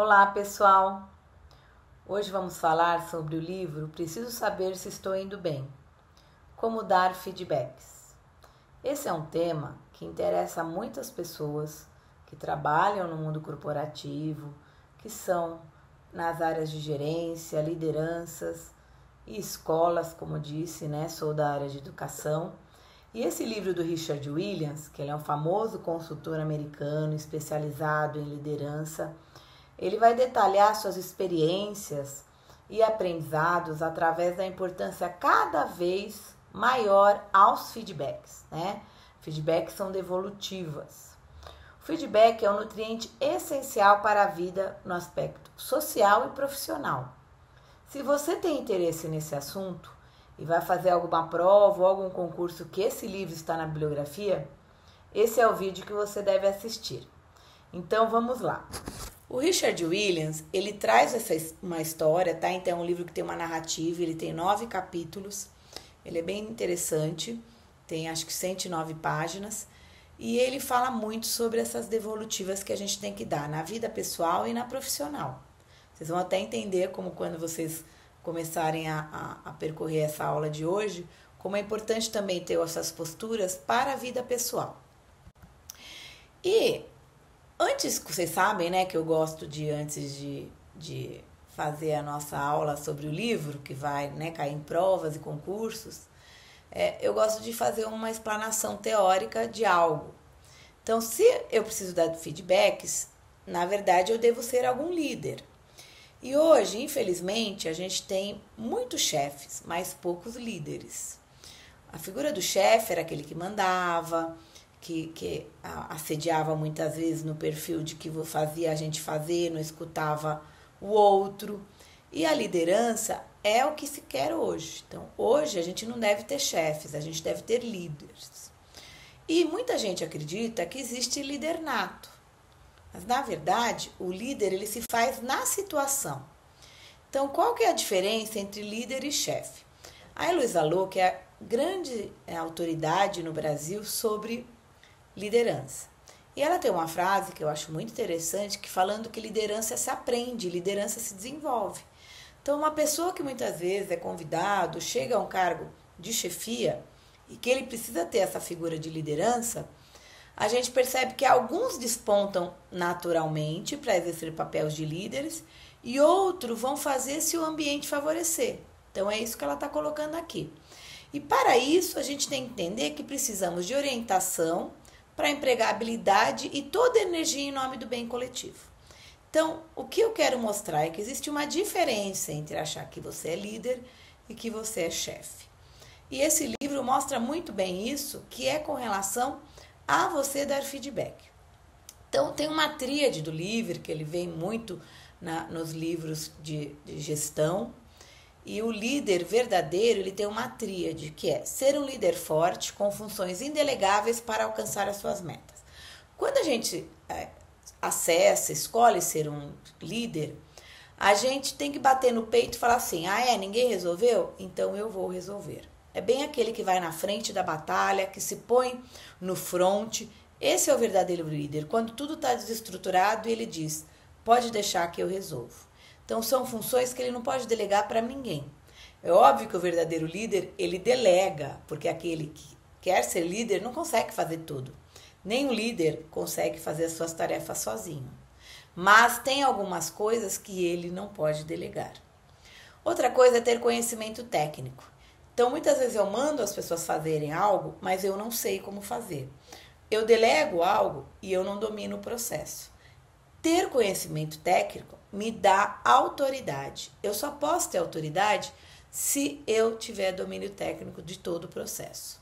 Olá, pessoal! Hoje vamos falar sobre o livro Preciso Saber Se Estou Indo Bem. Como dar feedbacks. Esse é um tema que interessa a muitas pessoas que trabalham no mundo corporativo, que são nas áreas de gerência, lideranças e escolas, como disse, né? Sou da área de educação. E esse livro do Richard Williams, que ele é um famoso consultor americano especializado em liderança, ele vai detalhar suas experiências e aprendizados através da importância cada vez maior aos feedbacks, né? Feedbacks são devolutivas. O feedback é um nutriente essencial para a vida no aspecto social e profissional. Se você tem interesse nesse assunto e vai fazer alguma prova ou algum concurso que esse livro está na bibliografia, esse é o vídeo que você deve assistir. Então vamos lá. O Richard Williams, ele traz uma história, tá? Então é um livro que tem uma narrativa, ele tem 9 capítulos, ele é bem interessante, tem acho que 109 páginas, e ele fala muito sobre essas devolutivas que a gente tem que dar na vida pessoal e na profissional. Vocês vão até entender como quando vocês começarem a percorrer essa aula de hoje, como é importante também ter essas posturas para a vida pessoal. E antes, vocês sabem, né, que eu gosto antes de fazer a nossa aula sobre o livro, que vai, né, cair em provas e concursos, eu gosto de fazer uma explanação teórica de algo. Então, se eu preciso dar feedbacks, na verdade eu devo ser algum líder. E hoje, infelizmente, a gente tem muitos chefes, mas poucos líderes. A figura do chefe era aquele que mandava, que assediava muitas vezes no perfil de que fazia a gente fazer, não escutava o outro. E a liderança é o que se quer hoje. Então, hoje a gente não deve ter chefes, a gente deve ter líderes. E muita gente acredita que existe líder nato. Mas, na verdade, o líder ele se faz na situação. Então, qual que é a diferença entre líder e chefe? A Heloísa Loh, que é a grande autoridade no Brasil sobre liderança. E ela tem uma frase que eu acho muito interessante, que falando que liderança se aprende, liderança se desenvolve. Então, uma pessoa que muitas vezes é convidado, chega a um cargo de chefia e que ele precisa ter essa figura de liderança, a gente percebe que alguns despontam naturalmente para exercer papéis de líderes e outros vão fazer se o ambiente favorecer. Então, é isso que ela está colocando aqui. E para isso, a gente tem que entender que precisamos de orientação para empregar habilidade e toda a energia em nome do bem coletivo. Então, o que eu quero mostrar é que existe uma diferença entre achar que você é líder e que você é chefe. E esse livro mostra muito bem isso, que é com relação a você dar feedback. Então, tem uma tríade do livro, que ele vem muito nos livros de gestão, e o líder verdadeiro, ele tem uma tríade, que é ser um líder forte, com funções indelegáveis para alcançar as suas metas. Quando a gente escolhe ser um líder, a gente tem que bater no peito e falar assim, ninguém resolveu? Então eu vou resolver. É bem aquele que vai na frente da batalha, que se põe no front. Esse é o verdadeiro líder. Quando tudo está desestruturado, ele diz, pode deixar que eu resolvo. Então, são funções que ele não pode delegar para ninguém. É óbvio que o verdadeiro líder, ele delega, porque aquele que quer ser líder não consegue fazer tudo. Nem o líder consegue fazer as suas tarefas sozinho. Mas tem algumas coisas que ele não pode delegar. Outra coisa é ter conhecimento técnico. Então, muitas vezes eu mando as pessoas fazerem algo, mas eu não sei como fazer. Eu delego algo e eu não domino o processo. Ter conhecimento técnico me dá autoridade. Eu só posso ter autoridade se eu tiver domínio técnico de todo o processo.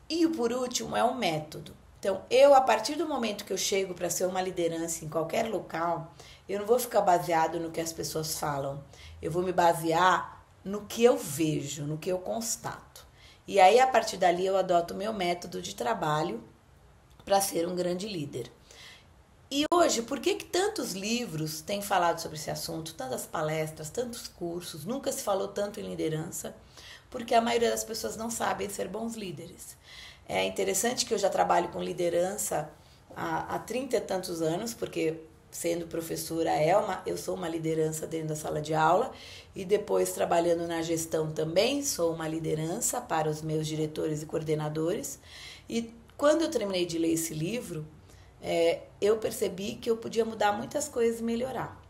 E por último é um método. Então, a partir do momento que eu chego para ser uma liderança em qualquer local, eu não vou ficar baseado no que as pessoas falam. Eu vou me basear no que eu vejo, no que eu constato. E aí, a partir dali, eu adoto o meu método de trabalho para ser um grande líder. E hoje, por que tantos livros têm falado sobre esse assunto, tantas palestras, tantos cursos, nunca se falou tanto em liderança? Porque a maioria das pessoas não sabem ser bons líderes. É interessante que eu já trabalho com liderança há 30 e tantos anos, porque sendo professora eu sou uma liderança dentro da sala de aula, e depois trabalhando na gestão também sou uma liderança para os meus diretores e coordenadores. E quando eu terminei de ler esse livro, eu percebi que eu podia mudar muitas coisas e melhorar.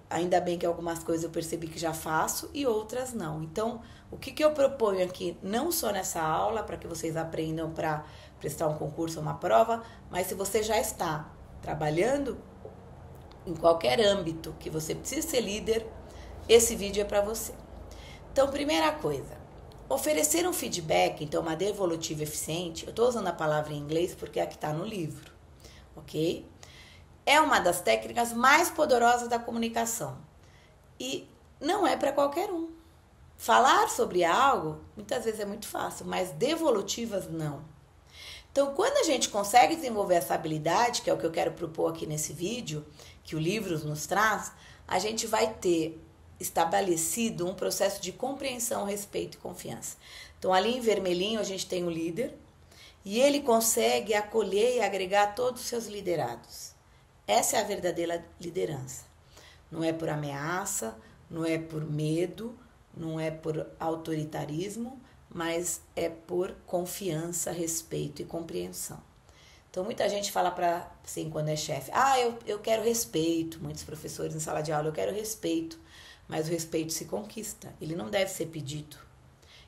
Ainda bem que algumas coisas eu percebi que já faço e outras não. Então, o que eu proponho aqui, não só nessa aula, para que vocês aprendam para prestar um concurso ou uma prova, mas se você já está trabalhando em qualquer âmbito que você precise ser líder, esse vídeo é para você. Então, primeira coisa, oferecer um feedback, então uma devolutiva eficiente, eu estou usando a palavra em inglês porque é a que está no livro, ok? É uma das técnicas mais poderosas da comunicação e não é para qualquer um. Falar sobre algo, muitas vezes é muito fácil, mas devolutivas não. Então, quando a gente consegue desenvolver essa habilidade, que é o que eu quero propor aqui nesse vídeo, que o livro nos traz, a gente vai ter estabelecido um processo de compreensão, respeito e confiança. Então, ali em vermelhinho, a gente tem o líder e ele consegue acolher e agregar todos os seus liderados. Essa é a verdadeira liderança. Não é por ameaça, não é por medo, não é por autoritarismo, mas é por confiança, respeito e compreensão. Então, muita gente fala para, assim, quando é chefe, eu quero respeito. Muitos professores em sala de aula, eu quero respeito. Mas o respeito se conquista. Ele não deve ser pedido.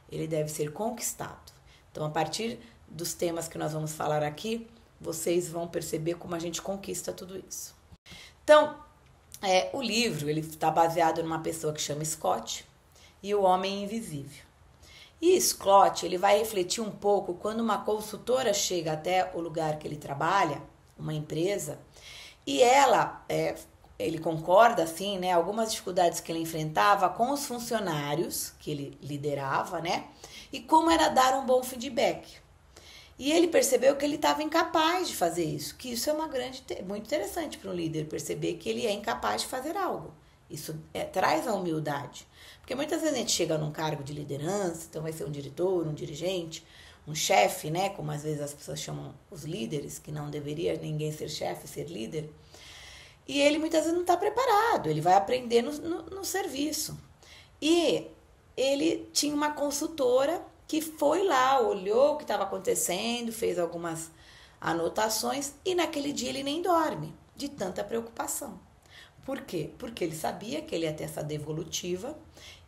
Ele deve ser conquistado. Então, a partir dos temas que nós vamos falar aqui, vocês vão perceber como a gente conquista tudo isso. Então, o livro ele está baseado numa pessoa que chama Scott e o Homem Invisível. E Scott ele vai refletir um pouco quando uma consultora chega até o lugar que ele trabalha, uma empresa, e ele concorda, assim, né, algumas dificuldades que ele enfrentava com os funcionários que ele liderava, né, e como era dar um bom feedback. E ele percebeu que ele estava incapaz de fazer isso, que isso é muito interessante para um líder, perceber que ele é incapaz de fazer algo. Isso traz a humildade. Porque muitas vezes a gente chega num cargo de liderança, então vai ser um diretor, um dirigente, um chefe, né? Como às vezes as pessoas chamam os líderes, que não deveria ninguém ser chefe, ser líder. E ele muitas vezes não está preparado, ele vai aprender no serviço. E ele tinha uma consultora que foi lá, olhou o que estava acontecendo, fez algumas anotações e naquele dia ele nem dorme, de tanta preocupação. Por quê? Porque ele sabia que ele ia ter essa devolutiva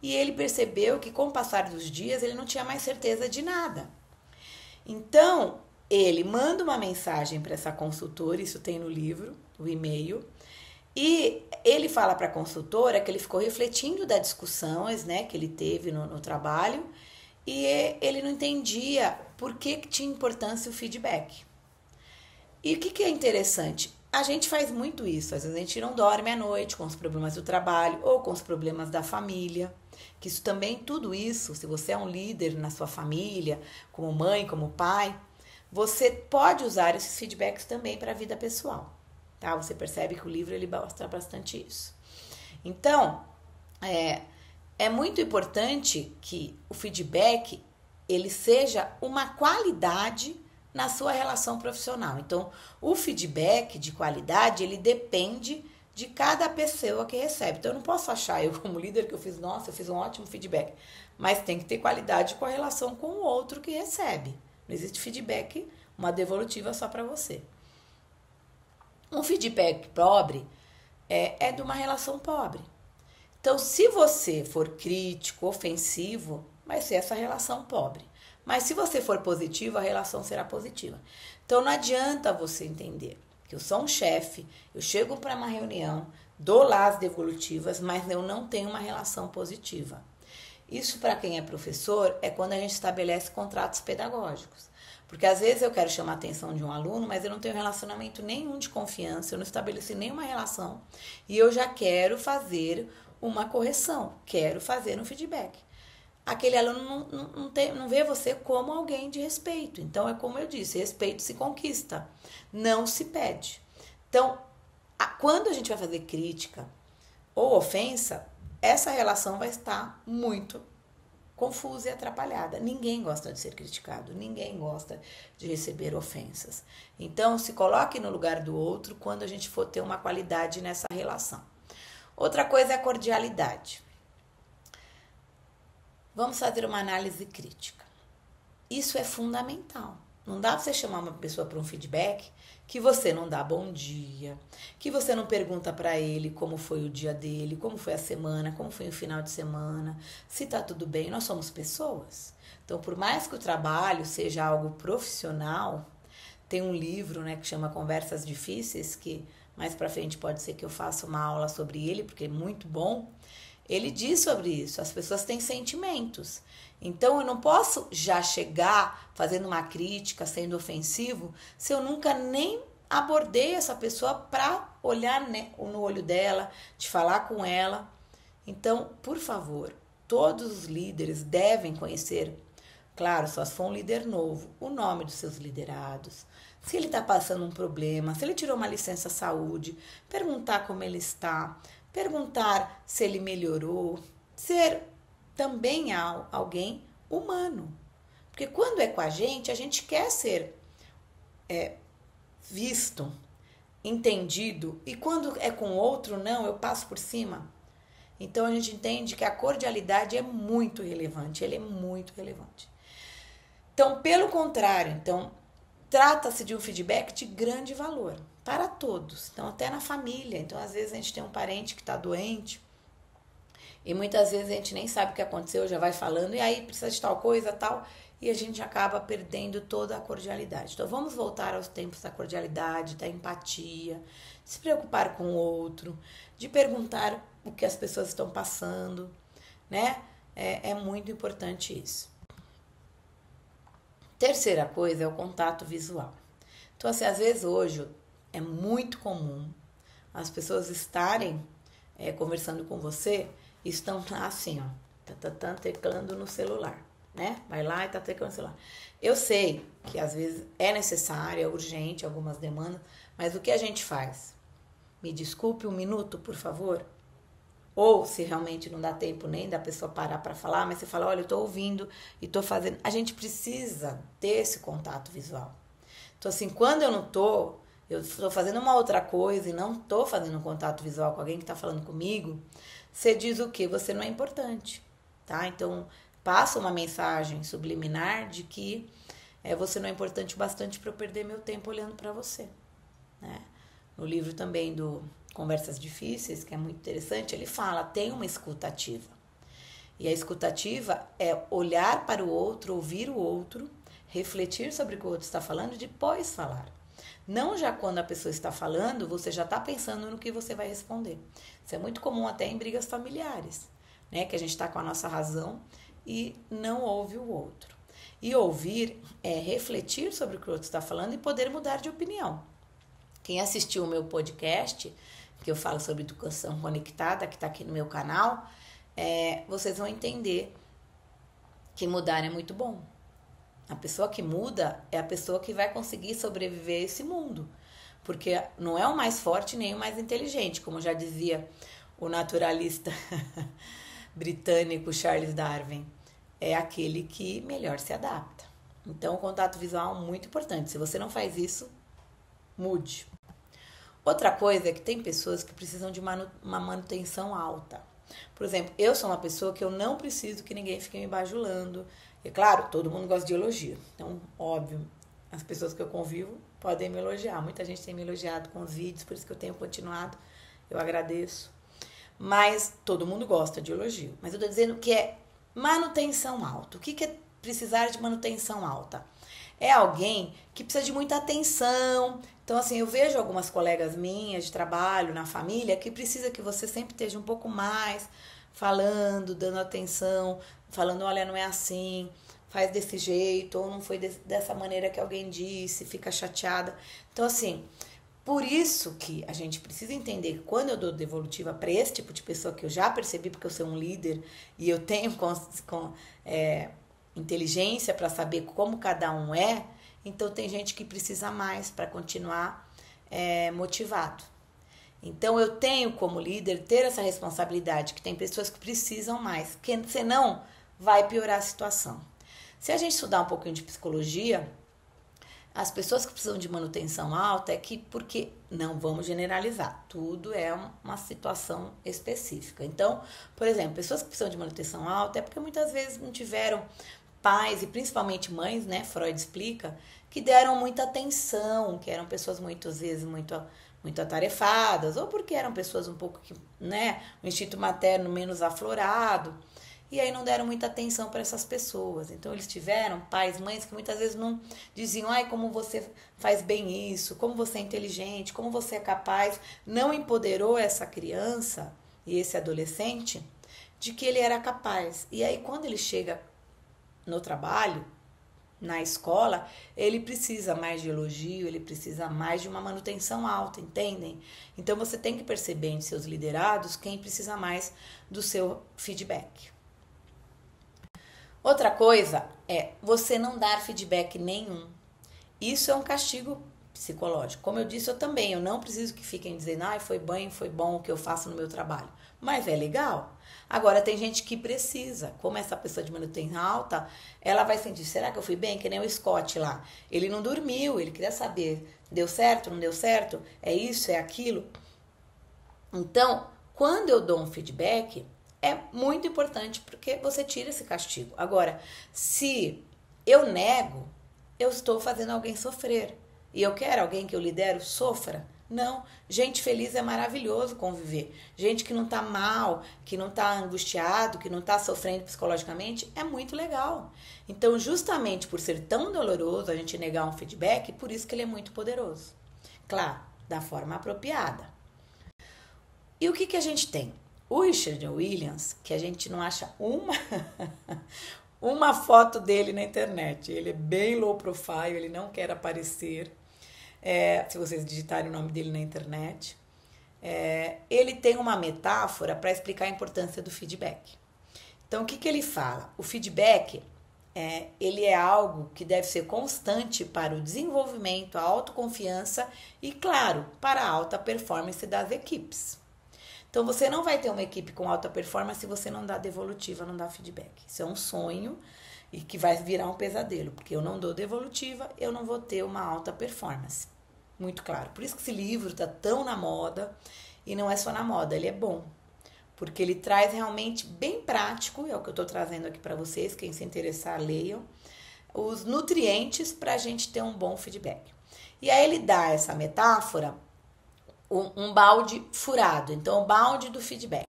e ele percebeu que com o passar dos dias ele não tinha mais certeza de nada. Então, ele manda uma mensagem para essa consultora, isso tem no livro, o e-mail, e ele fala para a consultora que ele ficou refletindo das discussões, né, que ele teve no trabalho, e ele não entendia por que tinha importância o feedback. E o que é interessante? A gente faz muito isso. Às vezes a gente não dorme à noite com os problemas do trabalho ou com os problemas da família. Que isso também, tudo isso, se você é um líder na sua família, como mãe, como pai, você pode usar esses feedbacks também para a vida pessoal. Tá? Você percebe que o livro ele mostra bastante isso. Então, é muito importante que o feedback ele seja uma qualidade na sua relação profissional. Então, o feedback de qualidade, ele depende de cada pessoa que recebe. Então, eu não posso achar, eu como líder, que eu fiz um ótimo feedback. Mas tem que ter qualidade com a relação com o outro que recebe. Não existe feedback, uma devolutiva só para você. Um feedback pobre é de uma relação pobre. Então, se você for crítico, ofensivo, vai ser essa relação pobre. Mas se você for positivo, a relação será positiva. Então, não adianta você entender que eu sou um chefe, eu chego para uma reunião, dou lá as devolutivas, mas eu não tenho uma relação positiva. Isso, para quem é professor, é quando a gente estabelece contratos pedagógicos. Porque às vezes eu quero chamar a atenção de um aluno, mas eu não tenho relacionamento nenhum de confiança, eu não estabeleci nenhuma relação. E eu já quero fazer uma correção, quero fazer um feedback. Aquele aluno não vê você como alguém de respeito. Então, é como eu disse, respeito se conquista, não se pede. Então, quando a gente vai fazer crítica ou ofensa, essa relação vai estar muito confusa e atrapalhada. Ninguém gosta de ser criticado, ninguém gosta de receber ofensas. Então, se coloque no lugar do outro quando a gente for ter uma qualidade nessa relação. Outra coisa é a cordialidade. Vamos fazer uma análise crítica. Isso é fundamental. Não dá para você chamar uma pessoa para um feedback que você não dá bom dia, que você não pergunta para ele como foi o dia dele, como foi a semana, como foi o final de semana, se tá tudo bem. Nós somos pessoas. Então, por mais que o trabalho seja algo profissional, tem um livro, né, que chama Conversas Difíceis, que mais para frente pode ser que eu faça uma aula sobre ele, porque é muito bom. Ele diz sobre isso, as pessoas têm sentimentos. Então, eu não posso já chegar fazendo uma crítica, sendo ofensivo, se eu nunca nem abordei essa pessoa para olhar, né, no olho dela, de falar com ela. Então, por favor, todos os líderes devem conhecer, claro, só se for um líder novo, o nome dos seus liderados, se ele está passando um problema, se ele tirou uma licença saúde, perguntar como ele está, perguntar se ele melhorou, ser também alguém humano. Porque quando é com a gente quer ser visto, entendido, e quando é com outro, não, eu passo por cima. Então a gente entende que a cordialidade é muito relevante, ele é muito relevante. Então, pelo contrário, então, trata-se de um feedback de grande valor para todos, então até na família. Então, às vezes a gente tem um parente que está doente e muitas vezes a gente nem sabe o que aconteceu, já vai falando, e aí precisa de tal coisa, tal, e a gente acaba perdendo toda a cordialidade. Então, vamos voltar aos tempos da cordialidade, da empatia, de se preocupar com o outro, de perguntar o que as pessoas estão passando, né? É muito importante isso. Terceira coisa é o contato visual. Então, assim, às vezes hoje é muito comum as pessoas estarem conversando com você e estão assim, ó, teclando no celular, né? Vai lá e tá teclando no celular. Eu sei que às vezes é necessário, é urgente, algumas demandas, mas o que a gente faz? Me desculpe um minuto, por favor? Ou se realmente não dá tempo nem da pessoa parar para falar, mas você fala, olha, eu tô ouvindo e tô fazendo. A gente precisa ter esse contato visual. Então, assim, quando eu estou fazendo uma outra coisa e não estou fazendo um contato visual com alguém que está falando comigo, você diz o quê? Você não é importante, tá? Então, passa uma mensagem subliminar de que você não é importante o bastante para eu perder meu tempo olhando para você, né? No livro também do Conversas Difíceis, que é muito interessante, ele fala, tem uma escuta ativa. E a escuta ativa é olhar para o outro, ouvir o outro, refletir sobre o que o outro está falando e depois falar. Não já quando a pessoa está falando, você já está pensando no que você vai responder. Isso é muito comum até em brigas familiares, né? Que a gente está com a nossa razão e não ouve o outro. E ouvir é refletir sobre o que o outro está falando e poder mudar de opinião. Quem assistiu o meu podcast, que eu falo sobre educação conectada, que está aqui no meu canal, vocês vão entender que mudar é muito bom. A pessoa que muda é a pessoa que vai conseguir sobreviver a esse mundo. Porque não é o mais forte nem o mais inteligente, como já dizia o naturalista britânico Charles Darwin. É aquele que melhor se adapta. Então, o contato visual é muito importante. Se você não faz isso, mude. Outra coisa é que tem pessoas que precisam de uma manutenção alta. Por exemplo, eu sou uma pessoa que eu não preciso que ninguém fique me bajulando. E claro, todo mundo gosta de elogio. Então, óbvio, as pessoas que eu convivo podem me elogiar. Muita gente tem me elogiado com os vídeos, por isso que eu tenho continuado. Eu agradeço. Mas todo mundo gosta de elogio. Mas eu tô dizendo que é manutenção alta. O que é precisar de manutenção alta? É alguém que precisa de muita atenção. Então, assim, eu vejo algumas colegas minhas de trabalho, na família, que precisa que você sempre esteja um pouco mais falando, dando atenção, falando, olha, não é assim, faz desse jeito, ou não foi dessa maneira que alguém disse, fica chateada. Então, assim, por isso que a gente precisa entender que quando eu dou devolutiva para esse tipo de pessoa, que eu já percebi, porque eu sou um líder e eu tenho inteligência para saber como cada um é, então tem gente que precisa mais para continuar motivado. Então eu tenho como líder ter essa responsabilidade, que tem pessoas que precisam mais, porque senão vai piorar a situação. Se a gente estudar um pouquinho de psicologia, as pessoas que precisam de manutenção alta porque não vamos generalizar, tudo é uma situação específica. Então, por exemplo, pessoas que precisam de manutenção alta é porque muitas vezes não tiveram pais e principalmente mães, né? Freud explica, que deram muita atenção, que eram pessoas muitas vezes muito atarefadas, ou porque eram pessoas um pouco que, né, o instinto materno menos aflorado, e aí não deram muita atenção para essas pessoas. Então eles tiveram pais, mães que muitas vezes não diziam, ai, como você faz bem isso, como você é inteligente, como você é capaz, não empoderou essa criança e esse adolescente de que ele era capaz. E aí quando ele chega no trabalho, na escola, ele precisa mais de elogio, ele precisa mais de uma manutenção alta, entendem? Então você tem que perceber em seus liderados quem precisa mais do seu feedback. Outra coisa é você não dar feedback nenhum. Isso é um castigo psicológico. Como eu disse, eu não preciso que fiquem dizendo, foi bom o que eu faço no meu trabalho. Mas é legal. Agora, tem gente que precisa. Como essa pessoa de manutenção alta, ela vai sentir, será que eu fui bem? Que nem o Scott lá. Ele não dormiu, ele queria saber, deu certo, não deu certo? É isso, é aquilo? Então, quando eu dou um feedback, é muito importante porque você tira esse castigo. Agora, se eu nego, eu estou fazendo alguém sofrer. E eu quero alguém que eu lidero sofra? Não. Gente feliz é maravilhoso conviver. Gente que não tá mal, que não tá angustiado, que não tá sofrendo psicologicamente, é muito legal. Então, justamente por ser tão doloroso a gente negar um feedback, por isso que ele é muito poderoso. Claro, da forma apropriada. E o que a gente tem? O Richard Williams, que a gente não acha uma foto dele na internet. Ele é bem low profile, ele não quer aparecer. Se vocês digitarem o nome dele na internet. Ele tem uma metáfora para explicar a importância do feedback. Então, o que ele fala? O feedback, ele é algo que deve ser constante para o desenvolvimento, a autoconfiança e, claro, para a alta performance das equipes. Então, você não vai ter uma equipe com alta performance se você não dá devolutiva, não dá feedback. Isso é um sonho e que vai virar um pesadelo, porque eu não dou devolutiva, eu não vou ter uma alta performance. Muito claro. Por isso que esse livro está tão na moda, e não é só na moda, ele é bom. Porque ele traz realmente bem prático, é o que eu estou trazendo aqui para vocês, quem se interessar, leiam, os nutrientes para a gente ter um bom feedback. E aí ele dá essa metáfora, um balde furado, então o balde do feedback.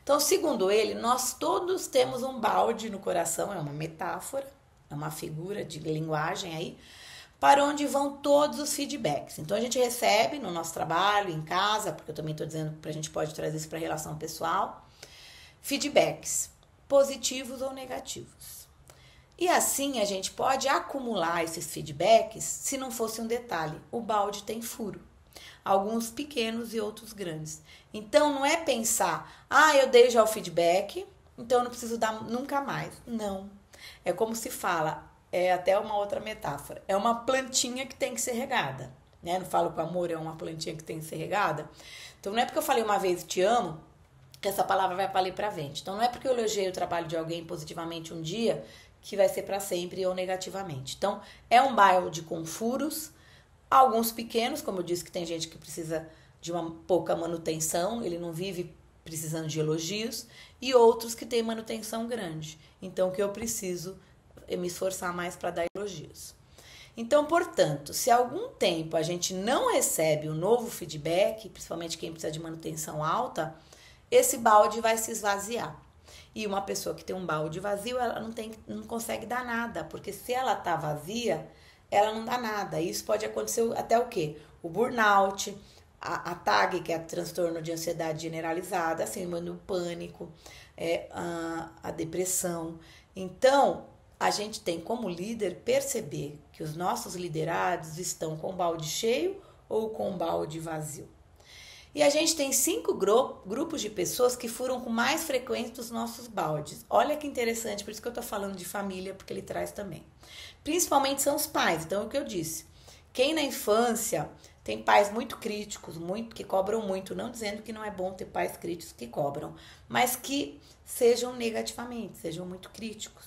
Então, segundo ele, nós todos temos um balde no coração, é uma metáfora, é uma figura de linguagem aí, para onde vão todos os feedbacks. Então, a gente recebe no nosso trabalho, em casa, porque eu também estou dizendo que a gente pode trazer isso para a relação pessoal, feedbacks positivos ou negativos. E assim, a gente pode acumular esses feedbacks se não fosse um detalhe. O balde tem furo. Alguns pequenos e outros grandes. Então, não é pensar, eu dei já o feedback, então eu não preciso dar nunca mais. Não. É como se fala, é até uma outra metáfora. É uma plantinha que tem que ser regada. Né? Não falo que o amor é uma plantinha que tem que ser regada. Então, não é porque eu falei uma vez te amo, que essa palavra vai para ali para frente. Então, não é porque eu elogiei o trabalho de alguém positivamente um dia, que vai ser para sempre ou negativamente. Então, é um balde com furos, alguns pequenos, como eu disse que tem gente que precisa de uma pouca manutenção, ele não vive precisando de elogios, e outros que têm manutenção grande. Então, o que eu preciso é me esforçar mais para dar elogios. Então, portanto, se há algum tempo a gente não recebe um novo feedback, principalmente quem precisa de manutenção alta, esse balde vai se esvaziar. E uma pessoa que tem um balde vazio, ela não consegue dar nada, porque se ela está vazia, ela não dá nada. Isso pode acontecer até o quê? O burnout, a TAG, que é transtorno de ansiedade generalizada, a síndrome do pânico, a depressão. Então, a gente tem como líder perceber que os nossos liderados estão com o balde cheio ou com o balde vazio. E a gente tem 5 grupos de pessoas que furam com mais frequência dos nossos baldes. Olha que interessante, por isso que eu estou falando de família, porque ele traz também. Principalmente são os pais, então é o que eu disse. Quem na infância Tem pais muito críticos, muito que cobram muito, não dizendo que não é bom ter pais críticos que cobram, mas que sejam negativamente, sejam muito críticos.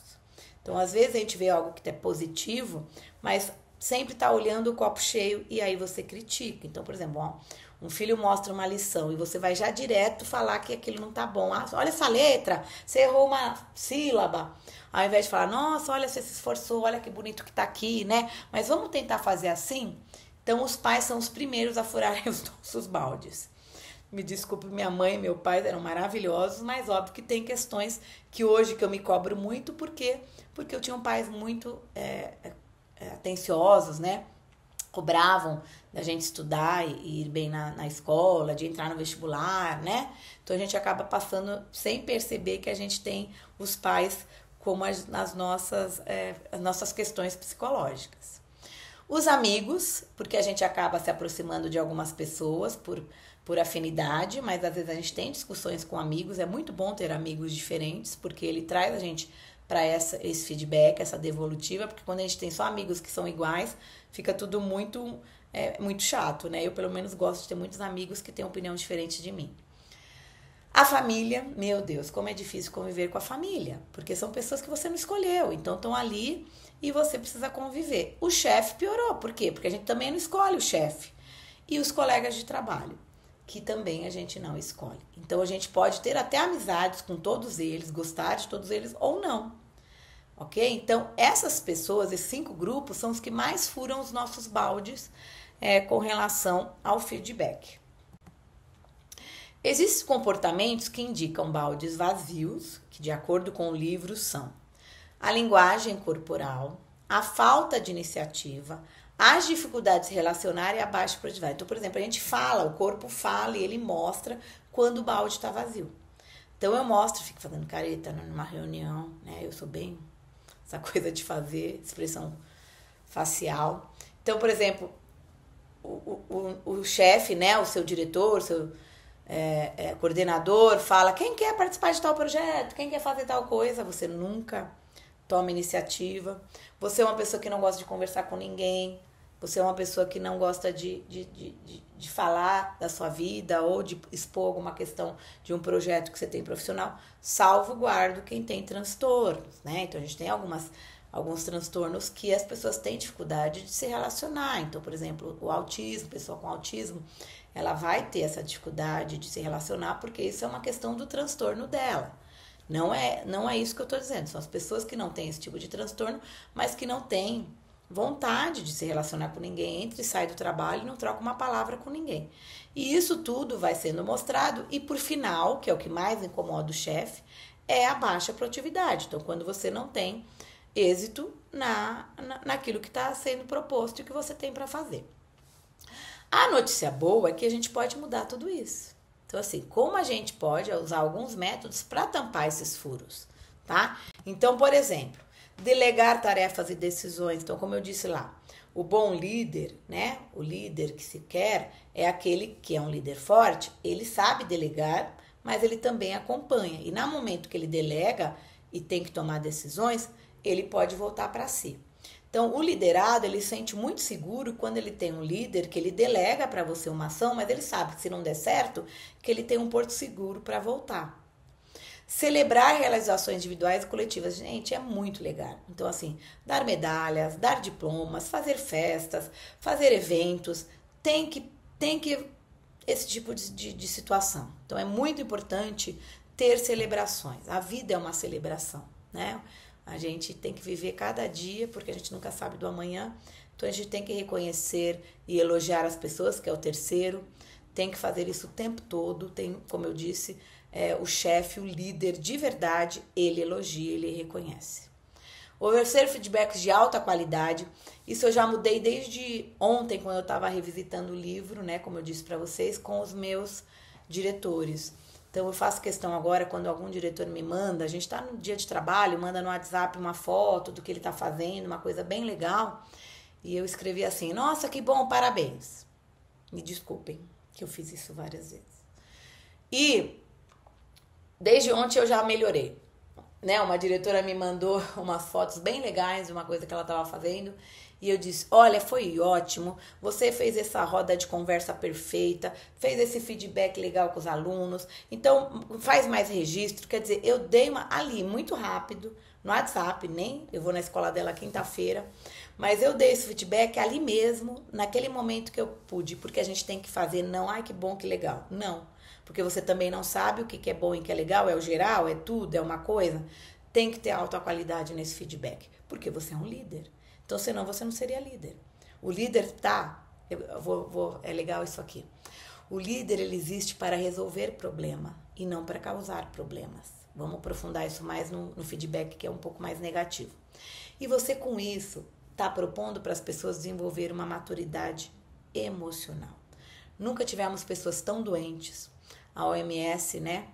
Então, às vezes a gente vê algo que é positivo, mas sempre está olhando o copo cheio e aí você critica. Então, por exemplo, ó, um filho mostra uma lição e você vai já direto falar que aquilo não tá bom. Ah, olha essa letra, você errou uma sílaba. Ao invés de falar, nossa, olha, você se esforçou, olha que bonito que tá aqui, né? Mas vamos tentar fazer assim? Então, os pais são os primeiros a furarem os nossos baldes. Me desculpe, minha mãe e meu pai eram maravilhosos, mas óbvio que tem questões que hoje que eu me cobro muito, porque eu tinha pais muito atenciosos, né? Cobravam da gente estudar e ir bem na escola, de entrar no vestibular, né? Então a gente acaba passando sem perceber que a gente tem os pais como as nossas questões psicológicas. Os amigos, porque a gente acaba se aproximando de algumas pessoas por afinidade, mas às vezes a gente tem discussões com amigos. É muito bom ter amigos diferentes, porque ele traz a gente para esse feedback, essa devolutiva, porque quando a gente tem só amigos que são iguais, fica tudo muito chato, né? Eu, pelo menos, gosto de ter muitos amigos que têm opinião diferente de mim. A família, meu Deus, como é difícil conviver com a família, porque são pessoas que você não escolheu, então estão ali e você precisa conviver. O chefe piorou, por quê? Porque a gente também não escolhe o chefe. E os colegas de trabalho, que também a gente não escolhe. Então a gente pode ter até amizades com todos eles, gostar de todos eles ou não. Ok? Então essas pessoas, esses 5 grupos, são os que mais furam os nossos baldes com relação ao feedback. Existem comportamentos que indicam baldes vazios, que de acordo com o livro são a linguagem corporal, a falta de iniciativa, as dificuldades de se relacionar e a baixa produtividade. Então, por exemplo, a gente fala, o corpo fala e ele mostra quando o balde está vazio. Então eu mostro, fico fazendo careta numa reunião, né? Eu sou bem essa coisa de fazer expressão facial. Então, por exemplo, o chefe, né? O seu diretor, o seu coordenador fala, quem quer participar de tal projeto, quem quer fazer tal coisa, você nunca toma iniciativa. Você é uma pessoa que não gosta de conversar com ninguém, você é uma pessoa que não gosta de falar da sua vida ou de expor alguma questão de um projeto que você tem profissional, salvaguardo quem tem transtornos, né? Então a gente tem alguns transtornos que as pessoas têm dificuldade de se relacionar. Então, por exemplo, o autismo, pessoa com autismo, ela vai ter essa dificuldade de se relacionar porque isso é uma questão do transtorno dela. Não é isso que eu estou dizendo. São as pessoas que não têm esse tipo de transtorno, mas que não têm vontade de se relacionar com ninguém, entra e sai do trabalho e não troca uma palavra com ninguém. E isso tudo vai sendo mostrado e, por final, que é o que mais incomoda o chefe, é a baixa produtividade. Então, quando você não tem êxito naquilo que está sendo proposto e que você tem para fazer. A notícia boa é que a gente pode mudar tudo isso. Então, assim, como a gente pode usar alguns métodos para tampar esses furos, tá? Então, por exemplo, delegar tarefas e decisões. Então, como eu disse lá, o bom líder, né? O líder que se quer é aquele que é um líder forte, ele sabe delegar, mas ele também acompanha. E no momento que ele delega e tem que tomar decisões, ele pode voltar para si. Então, o liderado, ele se sente muito seguro quando ele tem um líder que ele delega para você uma ação, mas ele sabe que se não der certo, que ele tem um porto seguro para voltar. Celebrar realizações individuais e coletivas, gente, é muito legal. Então, assim, dar medalhas, dar diplomas, fazer festas, fazer eventos, tem que esse tipo de situação. Então, é muito importante ter celebrações. A vida é uma celebração, né? A gente tem que viver cada dia, porque a gente nunca sabe do amanhã. Então, a gente tem que reconhecer e elogiar as pessoas, que é o terceiro. Tem que fazer isso o tempo todo. Tem, como eu disse, o chefe, o líder de verdade, ele elogia, ele reconhece. Oferecer feedbacks de alta qualidade. Isso eu já mudei desde ontem, quando eu estava revisitando o livro, né? Como eu disse para vocês, com os meus diretores. Então, eu faço questão agora, quando algum diretor me manda, a gente está no dia de trabalho, manda no WhatsApp uma foto do que ele está fazendo, uma coisa bem legal. E eu escrevi assim, nossa, que bom, parabéns. Me desculpem, que eu fiz isso várias vezes. E desde ontem eu já melhorei. né, uma diretora me mandou umas fotos bem legais de uma coisa que ela estava fazendo. E eu disse, olha, foi ótimo, você fez essa roda de conversa perfeita, fez esse feedback legal com os alunos, então faz mais registro. Quer dizer, eu dei uma ali muito rápido, no WhatsApp, nem eu vou na escola dela quinta-feira, mas eu dei esse feedback ali mesmo, naquele momento que eu pude, porque a gente tem que fazer, não, ai que bom, que legal, não, porque você também não sabe o que é bom e que é legal, é o geral, é tudo, é uma coisa, tem que ter alta qualidade nesse feedback, porque você é um líder. Então, senão você não seria líder. O líder é legal isso aqui. O líder, ele existe para resolver problema e não para causar problemas. Vamos aprofundar isso mais no feedback, que é um pouco mais negativo. E você, com isso, está propondo para as pessoas desenvolver uma maturidade emocional. Nunca tivemos pessoas tão doentes. A OMS, né,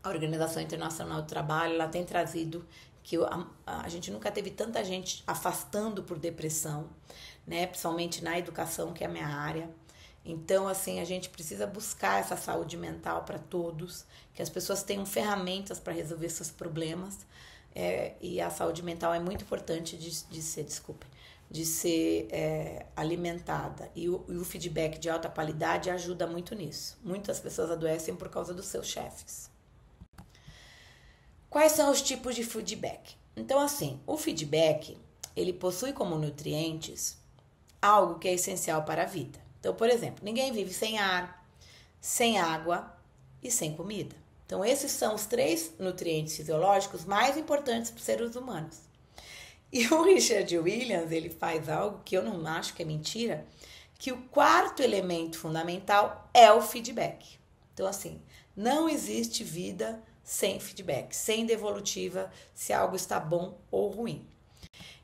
a Organização Internacional do Trabalho, ela tem trazido que a gente nunca teve tanta gente afastando por depressão, né? Principalmente na educação, que é a minha área. Então, assim, a gente precisa buscar essa saúde mental para todos, que as pessoas tenham ferramentas para resolver seus problemas. E a saúde mental é muito importante de ser alimentada. E o feedback de alta qualidade ajuda muito nisso. Muitas pessoas adoecem por causa dos seus chefes. Quais são os tipos de feedback? Então, assim, o feedback, ele possui como nutrientes algo que é essencial para a vida. Então, por exemplo, ninguém vive sem ar, sem água e sem comida. Então, esses são os 3 nutrientes fisiológicos mais importantes para os seres humanos. E o Richard Williams, ele faz algo que eu não acho que é mentira, que o 4º elemento fundamental é o feedback. Então, assim, não existe vida sem feedback, sem devolutiva, se algo está bom ou ruim.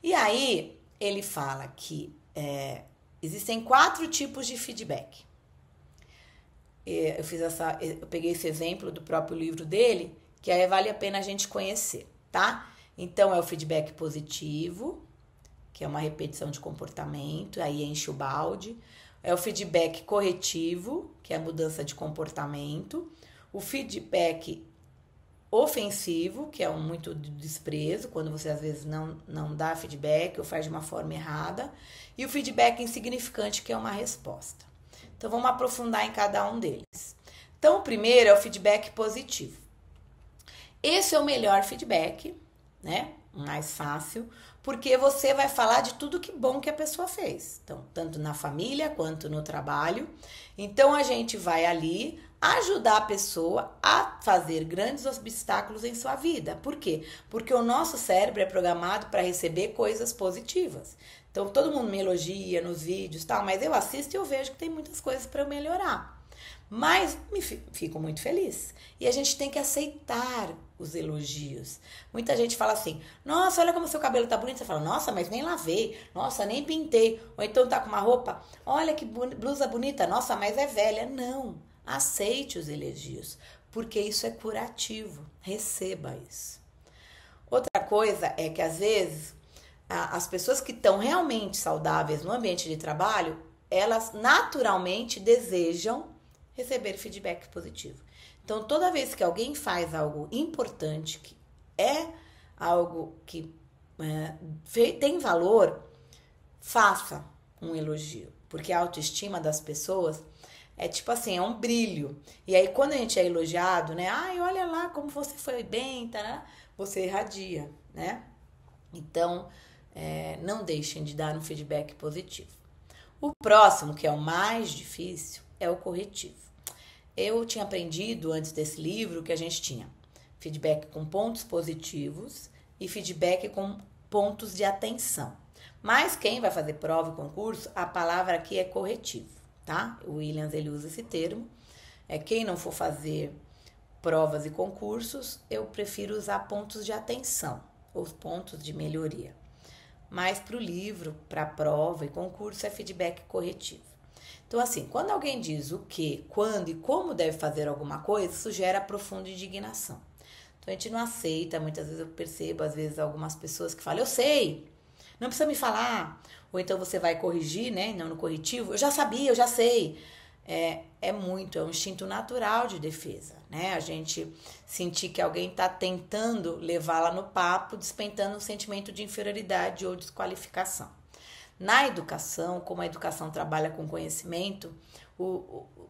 E aí, ele fala que existem 4 tipos de feedback. Eu peguei esse exemplo do próprio livro dele, que aí vale a pena a gente conhecer, tá? Então, é o feedback positivo, que é uma repetição de comportamento, aí enche o balde. É o feedback corretivo, que é a mudança de comportamento. O feedback ofensivo, que é muito desprezo, quando você às vezes não dá feedback ou faz de uma forma errada, e o feedback insignificante, que é uma resposta. Então, vamos aprofundar em cada um deles. Então, o primeiro é o feedback positivo. Esse é o melhor feedback, né? Mais fácil, porque você vai falar de tudo que bom que a pessoa fez. Então, tanto na família quanto no trabalho. Então, a gente vai ali ajudar a pessoa a fazer grandes obstáculos em sua vida. Por quê? Porque o nosso cérebro é programado para receber coisas positivas. Então, todo mundo me elogia nos vídeos, tal, mas eu assisto e eu vejo que tem muitas coisas para eu melhorar. Mas fico muito feliz. E a gente tem que aceitar os elogios. Muita gente fala assim, nossa, olha como seu cabelo tá bonito. Você fala, nossa, mas nem lavei. Nossa, nem pintei. Ou então tá com uma roupa, olha que blusa bonita. Nossa, mas é velha. Não, aceite os elogios, porque isso é curativo. Receba isso. Outra coisa é que às vezes as pessoas que estão realmente saudáveis no ambiente de trabalho, elas naturalmente desejam receber feedback positivo. Então, toda vez que alguém faz algo importante, que é algo que tem valor, faça um elogio. Porque a autoestima das pessoas é tipo assim, é um brilho. E aí, quando a gente é elogiado, né? Ai, olha lá como você foi bem, tá? Você irradia, né? Então, não deixem de dar um feedback positivo. O próximo, que é o mais difícil, é o corretivo. Eu tinha aprendido antes desse livro que a gente tinha feedback com pontos positivos e feedback com pontos de atenção. Mas quem vai fazer prova e concurso, a palavra aqui é corretivo, tá? O Williams, ele usa esse termo. Quem não for fazer provas e concursos, eu prefiro usar pontos de atenção, ou pontos de melhoria. Mas para o livro, para prova e concurso, é feedback corretivo. Então, assim, quando alguém diz o que, quando e como deve fazer alguma coisa, isso gera profunda indignação. Então, a gente não aceita, muitas vezes eu percebo, às vezes, algumas pessoas que falam, eu sei, não precisa me falar. Ou então você vai corrigir, né, não no corretivo, eu já sabia, eu já sei. é um instinto natural de defesa, né? A gente sentir que alguém está tentando levá-la no papo, despertando um sentimento de inferioridade ou desqualificação. Na educação, como a educação trabalha com conhecimento,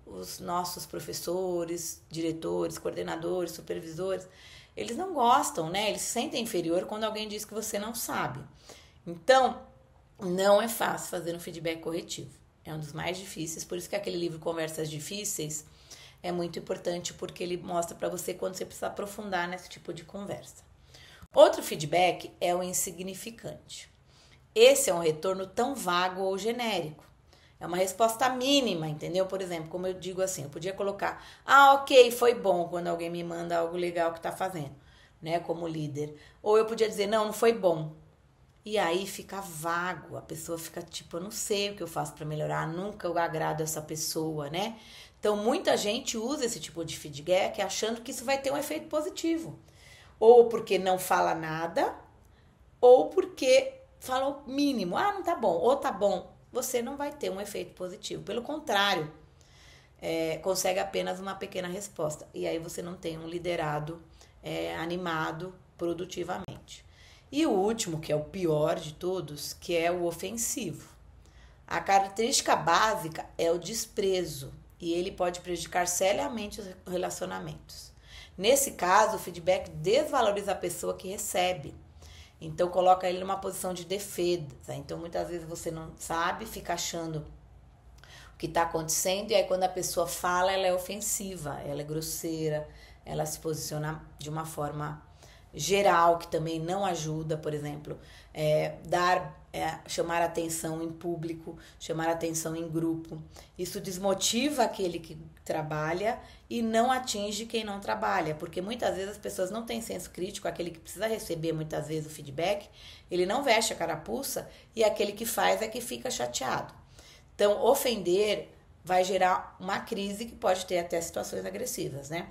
os nossos professores, diretores, coordenadores, supervisores, eles não gostam, né? Eles se sentem inferior quando alguém diz que você não sabe. Então, não é fácil fazer um feedback corretivo. É um dos mais difíceis, por isso que aquele livro Conversas Difíceis é muito importante, porque ele mostra para você quando você precisa aprofundar nesse tipo de conversa. Outro feedback é o insignificante. Esse é um retorno tão vago ou genérico. É uma resposta mínima, entendeu? Por exemplo, como eu digo assim, eu podia colocar, ok, foi bom, quando alguém me manda algo legal que tá fazendo, né, como líder. Ou eu podia dizer, não foi bom. E aí fica vago, a pessoa fica tipo, eu não sei o que eu faço para melhorar, nunca eu agrado essa pessoa, né? Então, muita gente usa esse tipo de feedback achando que isso vai ter um efeito positivo. Ou porque não fala nada, ou porque fala o mínimo. Não tá bom, ou tá bom. Você não vai ter um efeito positivo. Pelo contrário, consegue apenas uma pequena resposta. E aí você não tem um liderado animado produtivamente. E o último, que é o pior de todos, que é o ofensivo. A característica básica é o desprezo e ele pode prejudicar seriamente os relacionamentos. Nesse caso, o feedback desvaloriza a pessoa que recebe. Então, coloca ele numa posição de defesa. Então, muitas vezes você não sabe, fica achando o que está acontecendo e aí quando a pessoa fala, ela é ofensiva, ela é grosseira, ela se posiciona de uma forma geral, que também não ajuda, por exemplo, chamar atenção em público, chamar atenção em grupo. Isso desmotiva aquele que trabalha e não atinge quem não trabalha, porque muitas vezes as pessoas não têm senso crítico, aquele que precisa receber muitas vezes o feedback, ele não veste a carapuça e aquele que faz é que fica chateado. Então, ofender vai gerar uma crise que pode ter até situações agressivas, né?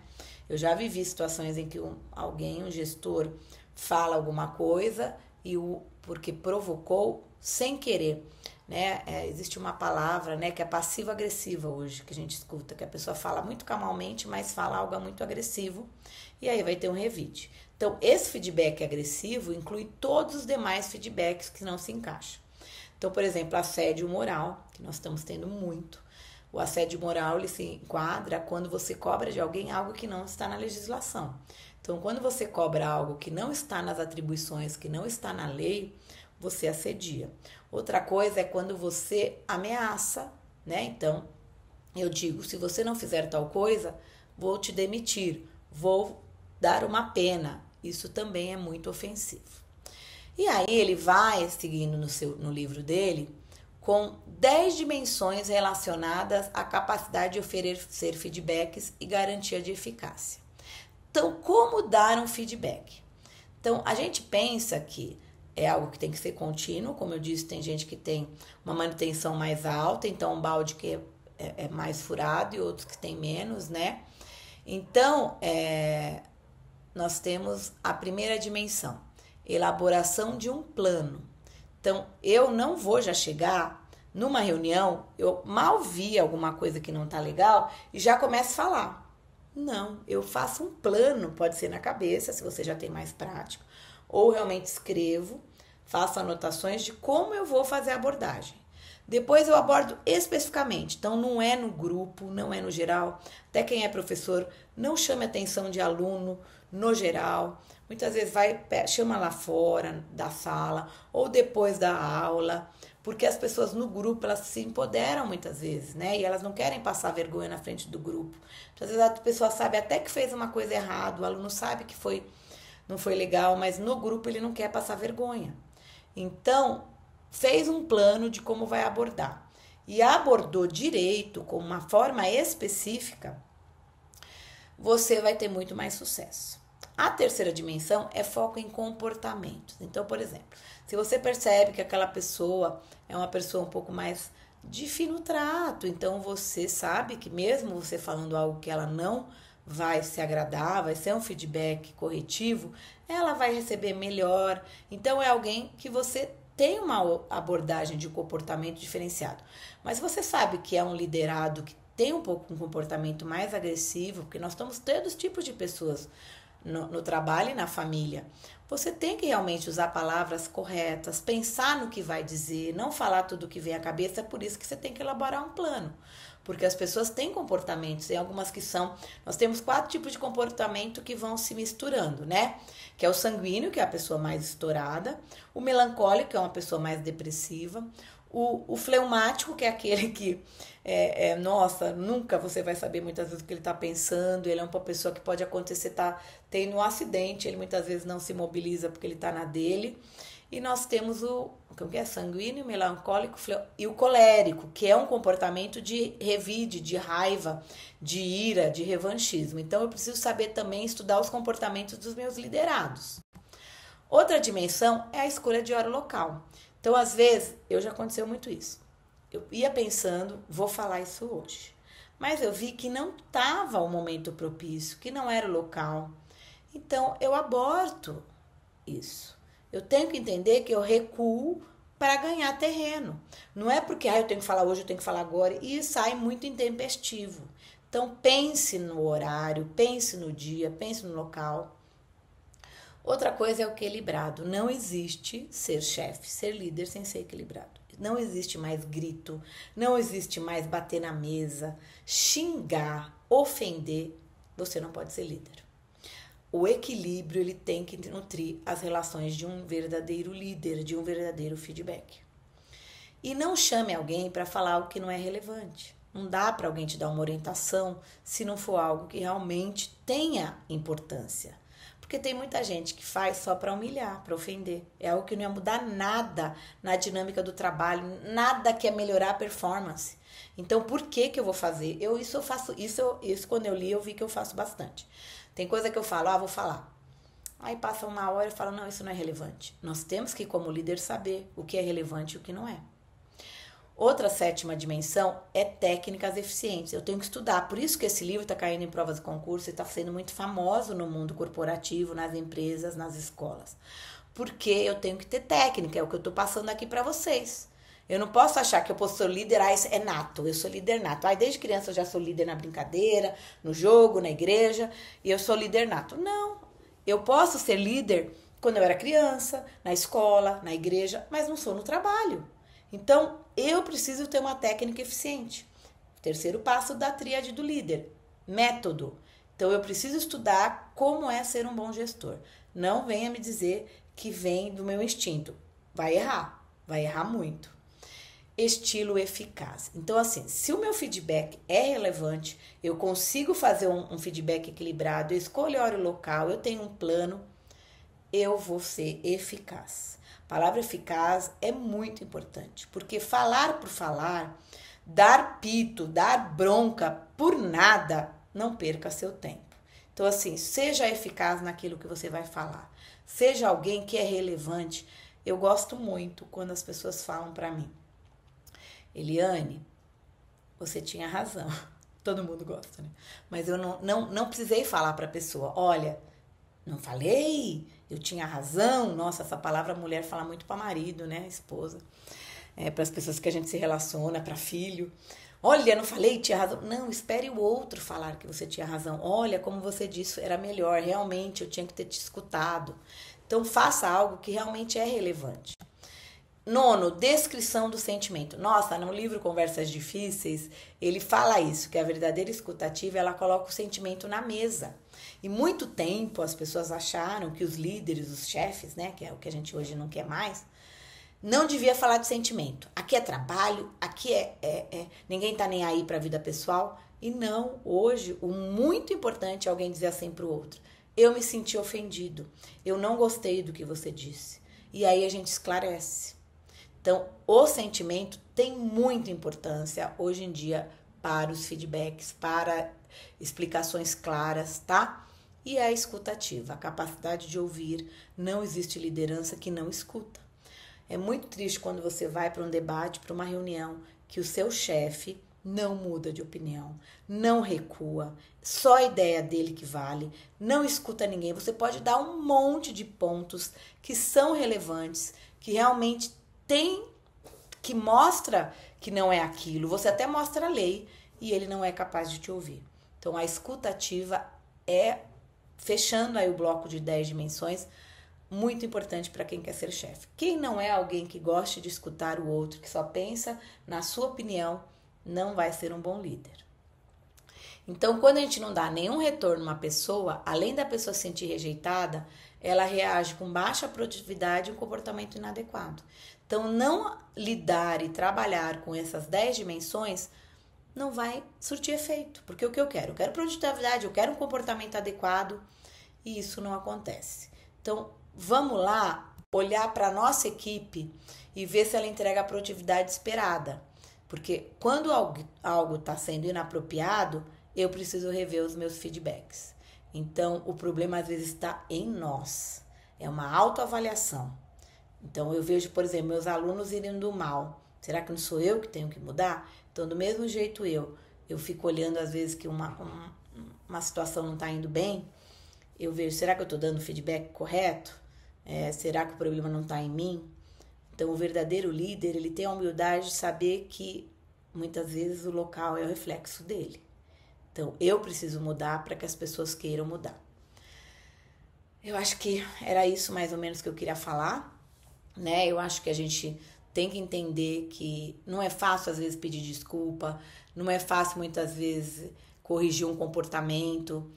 Eu já vivi situações em que um gestor, fala alguma coisa porque provocou sem querer, né? Existe uma palavra, né, que é passivo-agressiva hoje, que a gente escuta, que a pessoa fala muito calmamente, mas fala algo muito agressivo, e aí vai ter um revide. Então, esse feedback agressivo inclui todos os demais feedbacks que não se encaixam. Então, por exemplo, assédio moral, que nós estamos tendo muito. O assédio moral, ele se enquadra quando você cobra de alguém algo que não está na legislação. Então, quando você cobra algo que não está nas atribuições, que não está na lei, você assedia. Outra coisa é quando você ameaça, né? Então, eu digo, se você não fizer tal coisa, vou te demitir, vou dar uma pena. Isso também é muito ofensivo. E aí ele vai seguindo no livro dele com 10 dimensões relacionadas à capacidade de oferecer feedbacks e garantia de eficácia. Então, como dar um feedback? Então, a gente pensa que é algo que tem que ser contínuo, como eu disse, tem gente que tem uma manutenção mais alta, então um balde que é mais furado e outros que tem menos, né? Então, nós temos a primeira dimensão, elaboração de um plano. Então, eu não vou já chegar numa reunião, eu mal vi alguma coisa que não tá legal e já começo a falar. Não, eu faço um plano, pode ser na cabeça, se você já tem mais prática, ou realmente escrevo, faço anotações de como eu vou fazer a abordagem. Depois eu abordo especificamente, então não é no grupo, não é no geral, até quem é professor, não chame a atenção de aluno no geral, muitas vezes chama lá fora da sala ou depois da aula, porque as pessoas no grupo, elas se empoderam muitas vezes, né? E elas não querem passar vergonha na frente do grupo. Às vezes a pessoa sabe até que fez uma coisa errada, o aluno sabe que não foi legal, mas no grupo ele não quer passar vergonha. Então, fez um plano de como vai abordar. E abordou direito, com uma forma específica, você vai ter muito mais sucesso. A terceira dimensão é foco em comportamentos. Então, por exemplo, se você percebe que aquela pessoa é uma pessoa um pouco mais de fino trato, então você sabe que mesmo você falando algo que ela não vai se agradar, vai ser um feedback corretivo, ela vai receber melhor. Então, é alguém que você tem uma abordagem de comportamento diferenciado. Mas você sabe que é um liderado que tem um pouco um comportamento mais agressivo, porque nós estamos todos tipos de pessoas no trabalho e na família. Você tem que realmente usar palavras corretas, pensar no que vai dizer, não falar tudo que vem à cabeça, é por isso que você tem que elaborar um plano. Porque as pessoas têm comportamentos, tem algumas que são... Nós temos 4 tipos de comportamento que vão se misturando, né? Que é o sanguíneo, que é a pessoa mais estourada, o melancólico, que é uma pessoa mais depressiva, o fleumático, que é aquele que, nossa, nunca você vai saber muitas vezes o que ele está pensando, ele é uma pessoa que pode acontecer, tá tendo um acidente, ele muitas vezes não se mobiliza porque ele está na dele. E nós temos o que é sanguíneo, melancólico e o colérico, que é um comportamento de revide, de raiva, de ira, de revanchismo. Então eu preciso saber também estudar os comportamentos dos meus liderados. Outra dimensão é a escolha de hora local. Então, às vezes, já aconteceu muito isso. Eu ia pensando, vou falar isso hoje. Mas eu vi que não estava o momento propício, que não era o local. Então, eu aborto isso. Eu tenho que entender que eu recuo para ganhar terreno. Não é porque eu tenho que falar hoje, eu tenho que falar agora, e sai muito intempestivo. Então, pense no horário, pense no dia, pense no local. Outra coisa é o equilibrado. Não existe ser chefe, ser líder sem ser equilibrado. Não existe mais grito, não existe mais bater na mesa, xingar, ofender. Você não pode ser líder. O equilíbrio, ele tem que nutrir as relações de um verdadeiro líder, de um verdadeiro feedback. E não chame alguém para falar algo que não é relevante. Não dá para alguém te dar uma orientação se não for algo que realmente tenha importância. Porque tem muita gente que faz só para humilhar, para ofender. É algo que não ia mudar nada na dinâmica do trabalho, nada que ia melhorar a performance. Então, por que eu vou fazer? Isso quando eu li, eu vi que eu faço bastante. Tem coisa que eu falo, vou falar. Aí passa uma hora e falo, não, isso não é relevante. Nós temos que, como líder, saber o que é relevante e o que não é. Outra 7ª dimensão é técnicas eficientes. Eu tenho que estudar. Por isso que esse livro está caindo em provas de concurso e está sendo muito famoso no mundo corporativo, nas empresas, nas escolas. Porque eu tenho que ter técnica, é o que eu estou passando aqui para vocês. Eu não posso achar que eu posso ser líder, isso é nato, eu sou líder nato. Desde criança eu já sou líder na brincadeira, no jogo, na igreja, e eu sou líder nato. Não, eu posso ser líder quando eu era criança, na escola, na igreja, mas não sou no trabalho. Então, eu preciso ter uma técnica eficiente. O 3º passo da tríade do líder, método. Então, eu preciso estudar como é ser um bom gestor. Não venha me dizer que vem do meu instinto. Vai errar muito. Estilo eficaz. Então, assim, se o meu feedback é relevante, eu consigo fazer um feedback equilibrado, eu escolho a hora e o local, eu tenho um plano, eu vou ser eficaz. A palavra eficaz é muito importante, porque falar por falar, dar pito, dar bronca por nada, não perca seu tempo. Então, assim, seja eficaz naquilo que você vai falar. Seja alguém que é relevante. Eu gosto muito quando as pessoas falam para mim, Eliane, você tinha razão. Todo mundo gosta, né? Mas eu não precisei falar para a pessoa, olha, não falei, eu tinha razão. Nossa, essa palavra mulher fala muito para marido, né? Esposa. Para as pessoas que a gente se relaciona, para filho. Olha, não falei, tinha razão. Não, espere o outro falar que você tinha razão. Olha, como você disse, era melhor. Realmente, eu tinha que ter te escutado. Então, faça algo que realmente é relevante. 9, descrição do sentimento. Nossa, no livro Conversas Difíceis, ele fala isso, que a verdadeira escutativa, ela coloca o sentimento na mesa. E muito tempo as pessoas acharam que os líderes, os chefes, né, que é o que a gente hoje não quer mais, não devia falar de sentimento. Aqui é trabalho, aqui ninguém tá nem aí para a vida pessoal. E não, hoje, o muito importante é alguém dizer assim pro outro, eu me senti ofendido, eu não gostei do que você disse. E aí a gente esclarece. Então, o sentimento tem muita importância hoje em dia para os feedbacks, para explicações claras, tá? E a escutativa, a capacidade de ouvir. Não existe liderança que não escuta. É muito triste quando você vai para um debate, para uma reunião, que o seu chefe não muda de opinião, não recua, só a ideia dele que vale, não escuta ninguém. Você pode dar um monte de pontos que são relevantes, que realmente tem, que mostra que não é aquilo. Você até mostra a lei e ele não é capaz de te ouvir. Então, a escuta ativa é, fechando aí o bloco de 10 dimensões, muito importante para quem quer ser chefe. Quem não é alguém que goste de escutar o outro, que só pensa na sua opinião, não vai ser um bom líder. Então, quando a gente não dá nenhum retorno a uma pessoa, além da pessoa se sentir rejeitada, ela reage com baixa produtividade e um comportamento inadequado. Então, não lidar e trabalhar com essas 10 dimensões não vai surtir efeito. Porque o que eu quero? Eu quero produtividade, eu quero um comportamento adequado e isso não acontece. Então, vamos lá olhar para a nossa equipe e ver se ela entrega a produtividade esperada. Porque quando algo está sendo inapropriado, eu preciso rever os meus feedbacks. Então, o problema às vezes está em nós. É uma autoavaliação. Então, eu vejo, por exemplo, meus alunos indo mal. Será que não sou eu que tenho que mudar? Então, do mesmo jeito eu fico olhando às vezes que uma situação não está indo bem. Eu vejo, será que eu estou dando o feedback correto? Será que o problema não está em mim? Então, o verdadeiro líder, ele tem a humildade de saber que muitas vezes o local é o reflexo dele. Então, eu preciso mudar para que as pessoas queiram mudar. Eu acho que era isso mais ou menos que eu queria falar, né? Eu acho que a gente tem que entender que não é fácil, às vezes, pedir desculpa, não é fácil, muitas vezes, corrigir um comportamento,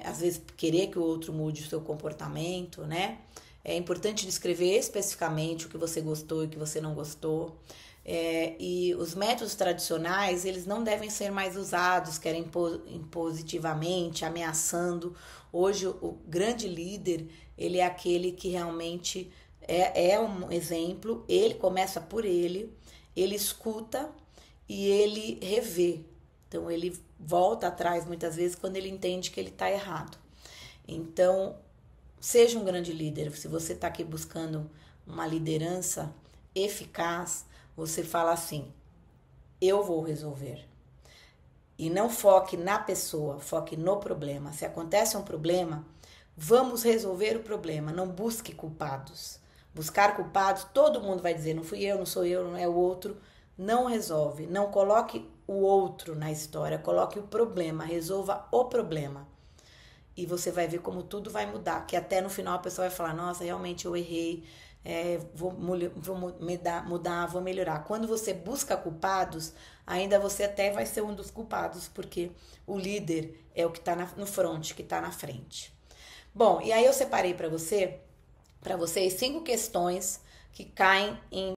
às vezes, querer que o outro mude o seu comportamento, né? É importante descrever especificamente o que você gostou e o que você não gostou. E os métodos tradicionais, eles não devem ser mais usados, querem impositivamente, ameaçando. Hoje, o grande líder, ele é aquele que realmente é um exemplo, ele começa por ele escuta e ele revê. Então, ele volta atrás muitas vezes quando ele entende que ele está errado. Então, seja um grande líder. Se você está aqui buscando uma liderança eficaz, você fala assim, eu vou resolver. E não foque na pessoa, foque no problema. Se acontece um problema, vamos resolver o problema. Não busque culpados. Buscar culpados, todo mundo vai dizer, não fui eu, não sou eu, não é o outro. Não resolve. Não coloque o outro na história, coloque o problema, resolva o problema. E você vai ver como tudo vai mudar. Que até no final a pessoa vai falar, nossa, realmente eu errei. Vou mudar, vou melhorar. Quando você busca culpados, ainda você até vai ser um dos culpados, porque o líder é o que está no front, que está na frente. Bom, e aí eu separei para vocês 5 questões que caem em...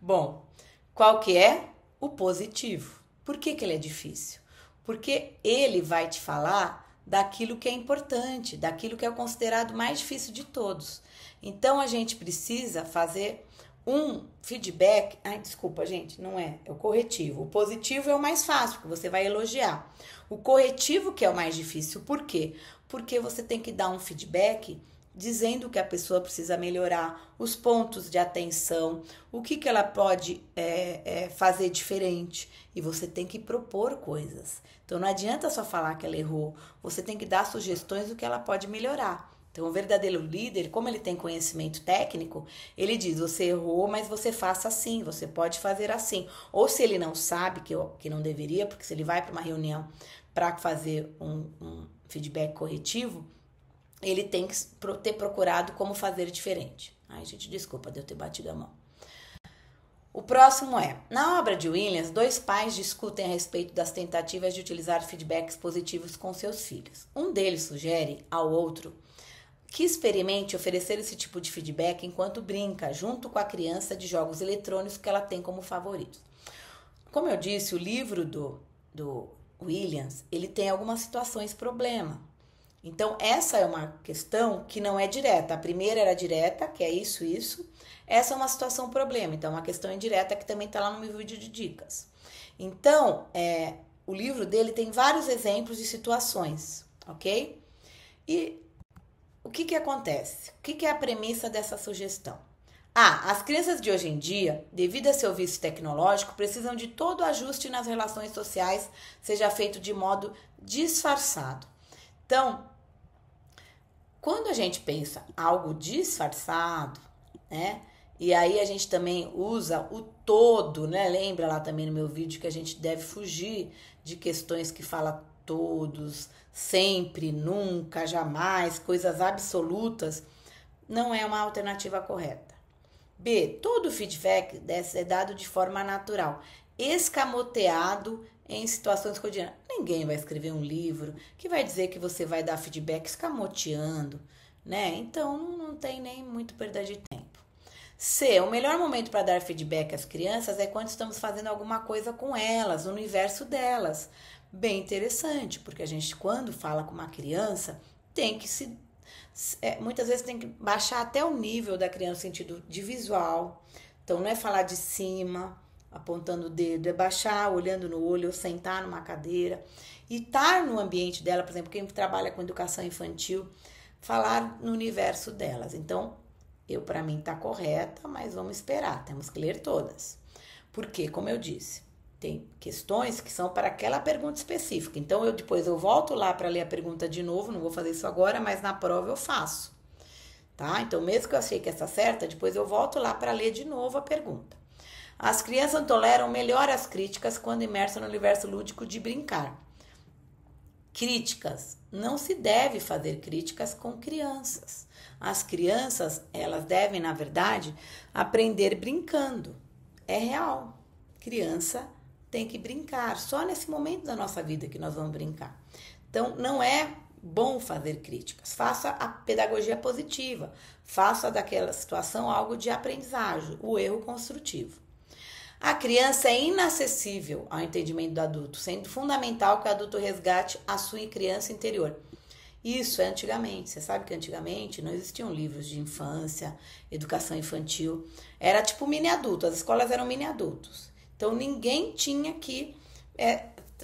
Bom, qual que é? O positivo. Por que ele é difícil? Porque ele vai te falar daquilo que é importante, daquilo que é considerado mais difícil de todos. Então, a gente precisa fazer um feedback... desculpa, gente, não é o corretivo. O positivo é o mais fácil, porque você vai elogiar. O corretivo que é o mais difícil. Por quê? Porque você tem que dar um feedback dizendo que a pessoa precisa melhorar, os pontos de atenção, o que ela pode fazer diferente. E você tem que propor coisas. Então, não adianta só falar que ela errou. Você tem que dar sugestões do que ela pode melhorar. Então, o verdadeiro líder, como ele tem conhecimento técnico, ele diz, você errou, mas você faça assim, você pode fazer assim. Ou se ele não sabe, que não deveria, porque se ele vai para uma reunião para fazer um feedback corretivo, ele tem que ter procurado como fazer diferente. Ai, gente, desculpa de eu ter batido a mão. O próximo é, na obra de Williams, 2 pais discutem a respeito das tentativas de utilizar feedbacks positivos com seus filhos. Um deles sugere ao outro que experimente oferecer esse tipo de feedback enquanto brinca, junto com a criança, de jogos eletrônicos que ela tem como favoritos. Como eu disse, o livro do Williams, ele tem algumas situações problema. Então, essa é uma questão que não é direta. A primeira era direta, que é isso. Essa é uma situação problema. Então, uma questão indireta que também está lá no meu vídeo de dicas. Então, o livro dele tem vários exemplos de situações, ok? E o que acontece? O que é a premissa dessa sugestão? As crianças de hoje em dia, devido a seu vício tecnológico, precisam de todo o ajuste nas relações sociais, seja feito de modo disfarçado. Então, quando a gente pensa algo disfarçado, né? E aí a gente também usa o todo, né? Lembra lá também no meu vídeo que a gente deve fugir de questões que fala todos, sempre, nunca, jamais, coisas absolutas. Não é uma alternativa correta. B, todo feedback deve ser dado de forma natural, escamoteado em situações cotidianas. Ninguém vai escrever um livro que vai dizer que você vai dar feedback escamoteando, né? Então não tem nem muito perda de tempo. C, o melhor momento para dar feedback às crianças é quando estamos fazendo alguma coisa com elas, no universo delas. Bem interessante, porque a gente, quando fala com uma criança, tem que muitas vezes tem que baixar até o nível da criança no sentido de visual. Então, não é falar de cima, apontando o dedo, é baixar, olhando no olho, ou sentar numa cadeira. E estar no ambiente dela, por exemplo, quem trabalha com educação infantil, falar no universo delas. Então, para mim tá correta, mas vamos esperar, temos que ler todas. Porque, como eu disse, tem questões que são para aquela pergunta específica. Então, depois eu volto lá para ler a pergunta de novo, não vou fazer isso agora, mas na prova eu faço. Tá? Então, mesmo que eu achei que essa certa, depois eu volto lá para ler de novo a pergunta. As crianças toleram melhor as críticas quando imersas no universo lúdico de brincar. Críticas. Não se deve fazer críticas com crianças. As crianças, elas devem, na verdade, aprender brincando. É real. Criança tem que brincar. Só nesse momento da nossa vida que nós vamos brincar. Então, não é bom fazer críticas. Faça a pedagogia positiva. Faça daquela situação algo de aprendizagem, o erro construtivo. A criança é inacessível ao entendimento do adulto, sendo fundamental que o adulto resgate a sua criança interior. Isso é antigamente. Você sabe que antigamente não existiam livros de infância, educação infantil. Era tipo mini adulto, as escolas eram mini adultos. Então ninguém tinha que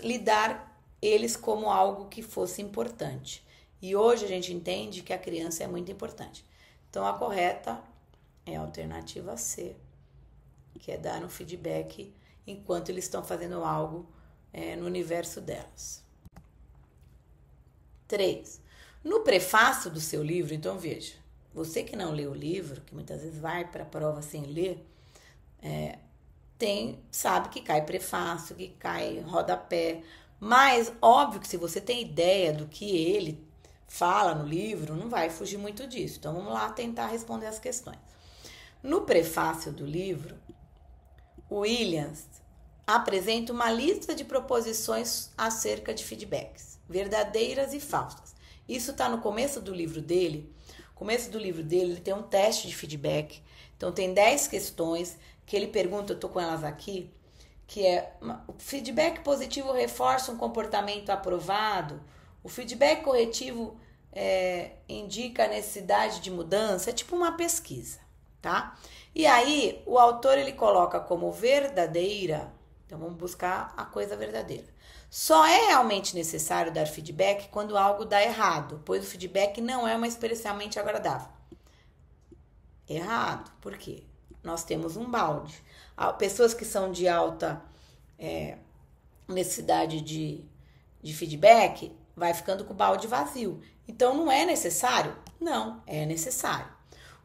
lidar eles como algo que fosse importante. E hoje a gente entende que a criança é muito importante. Então a correta é a alternativa C, que é dar um feedback enquanto eles estão fazendo algo no universo delas. 3. No prefácio do seu livro, então veja, você que não lê o livro, que muitas vezes vai para a prova sem ler, sabe que cai prefácio, que cai rodapé, mas óbvio que se você tem ideia do que ele fala no livro, não vai fugir muito disso. Então vamos lá tentar responder as questões. No prefácio do livro, Williams apresenta uma lista de proposições acerca de feedbacks, verdadeiras e falsas. Isso está no começo do livro dele. No começo do livro dele, ele tem um teste de feedback. Então, tem 10 questões que ele pergunta, eu estou com elas aqui, que é: o feedback positivo reforça um comportamento aprovado? O feedback corretivo indica a necessidade de mudança? É tipo uma pesquisa, tá? E aí, o autor, ele coloca como verdadeira. Então, vamos buscar a coisa verdadeira. Só é realmente necessário dar feedback quando algo dá errado, pois o feedback não é uma especialmente agradável. Errado. Por quê? Nós temos um balde. Pessoas que são de alta necessidade de feedback, vai ficando com o balde vazio. Então, não é necessário? Não, é necessário.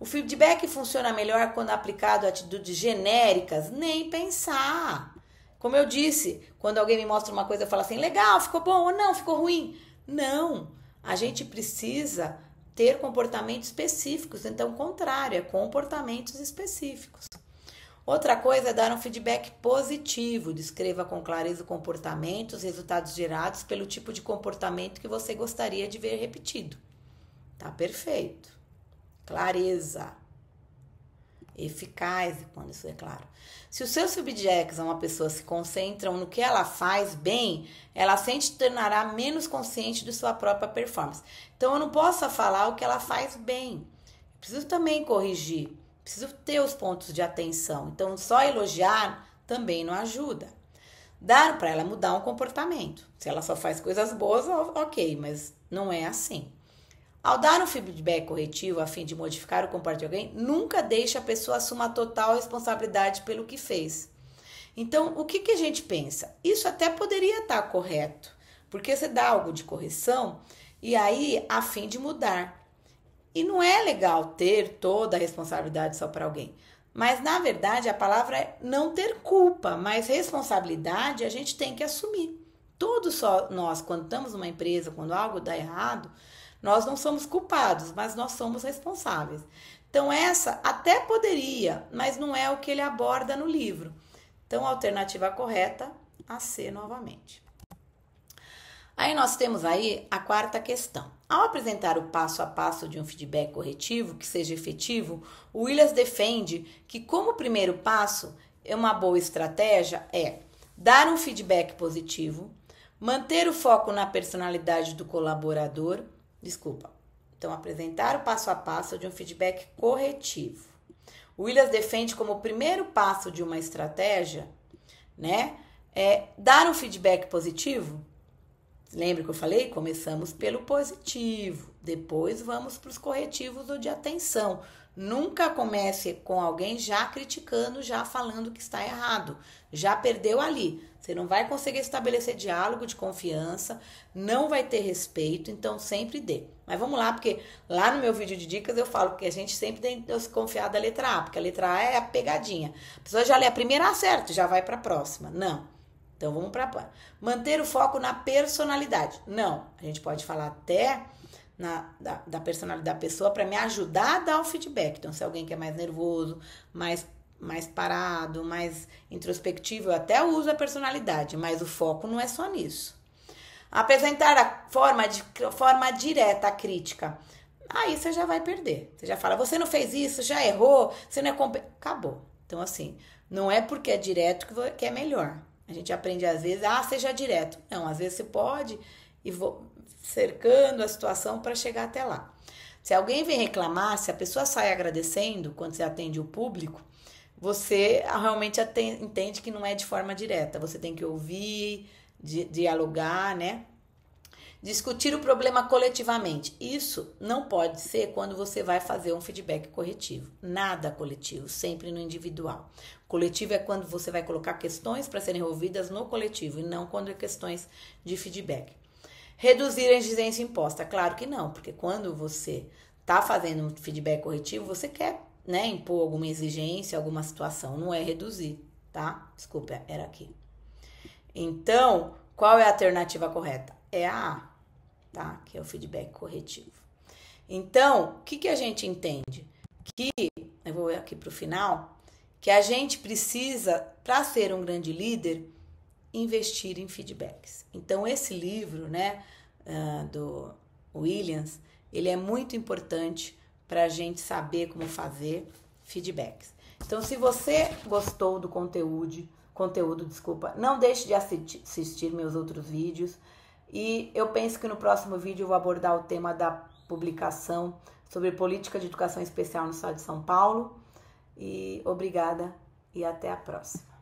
O feedback funciona melhor quando aplicado a atitudes genéricas? Nem pensar. Como eu disse, quando alguém me mostra uma coisa, eu falo assim, legal, ficou bom ou não, ficou ruim. Não, a gente precisa ter comportamentos específicos. Então, o contrário, é comportamentos específicos. Outra coisa é dar um feedback positivo. Descreva com clareza o comportamento, os resultados gerados pelo tipo de comportamento que você gostaria de ver repetido. Tá perfeito. Clareza. Eficaz, quando isso é claro. Se os seus feedbacks a uma pessoa se concentram no que ela faz bem, ela se tornará menos consciente de sua própria performance. Então, eu não posso falar o que ela faz bem. Eu preciso também corrigir. Preciso ter os pontos de atenção. Então, só elogiar também não ajuda. Dar para ela mudar um comportamento. Se ela só faz coisas boas, ok, mas não é assim. Ao dar um feedback corretivo a fim de modificar o comportamento de alguém, nunca deixe a pessoa assumir total responsabilidade pelo que fez. Então, o que a gente pensa? Isso até poderia estar correto, porque você dá algo de correção e aí a fim de mudar. E não é legal ter toda a responsabilidade só para alguém. Mas, na verdade, a palavra é não ter culpa, mas responsabilidade a gente tem que assumir. Todos nós, quando estamos numa empresa, quando algo dá errado, nós não somos culpados, mas nós somos responsáveis. Então, essa até poderia, mas não é o que ele aborda no livro. Então, a alternativa correta, a C novamente. Aí nós temos aí a quarta questão. Ao apresentar o passo a passo de um feedback corretivo que seja efetivo, o Williams defende que como primeiro passo, uma boa estratégia é dar um feedback positivo, manter o foco na personalidade do colaborador, então apresentar o passo a passo de um feedback corretivo. O Williams defende como primeiro passo de uma estratégia, né, dar um feedback positivo. Lembra que eu falei? Começamos pelo positivo, depois vamos para os corretivos ou de atenção. Nunca comece com alguém já criticando, já falando que está errado. Já perdeu ali. Você não vai conseguir estabelecer diálogo de confiança, não vai ter respeito, então sempre dê. Mas vamos lá, porque lá no meu vídeo de dicas eu falo que a gente sempre tem que desconfiar da letra A, porque a letra A é a pegadinha. A pessoa já lê a primeira, acerta, já vai para a próxima. Não. Então, vamos para manter o foco na personalidade. Não, a gente pode falar até da personalidade da pessoa para me ajudar a dar o feedback. Então, se alguém que é mais nervoso, mais parado, mais introspectivo, eu até uso a personalidade, mas o foco não é só nisso. Apresentar a forma direta a crítica. Aí você já vai perder. Você já fala, você não fez isso, já errou, você não é competente. Acabou. Então, assim, não é porque é direto que é melhor. A gente aprende às vezes, seja direto. Não, às vezes você pode e vou cercando a situação para chegar até lá. Se alguém vem reclamar, se a pessoa sai agradecendo quando você atende o público, você realmente entende que não é de forma direta. Você tem que ouvir, dialogar, né? Discutir o problema coletivamente. Isso não pode ser quando você vai fazer um feedback corretivo. Nada coletivo, sempre no individual. Coletivo é quando você vai colocar questões para serem ouvidas no coletivo e não quando é questões de feedback. Reduzir a exigência imposta. Claro que não, porque quando você está fazendo um feedback corretivo, você quer, né, impor alguma exigência, alguma situação. Não é reduzir, tá? Desculpa, era aqui. Então, qual é a alternativa correta? É a A, tá? Que é o feedback corretivo. Então, o que a gente entende? Que, eu vou aqui para o final, que a gente precisa, para ser um grande líder, investir em feedbacks. Então, esse livro, né, do Williams, ele é muito importante para a gente saber como fazer feedbacks. Então, se você gostou do conteúdo, não deixe de assistir meus outros vídeos. E eu penso que no próximo vídeo eu vou abordar o tema da publicação sobre política de educação especial no estado de São Paulo. E obrigada e até a próxima.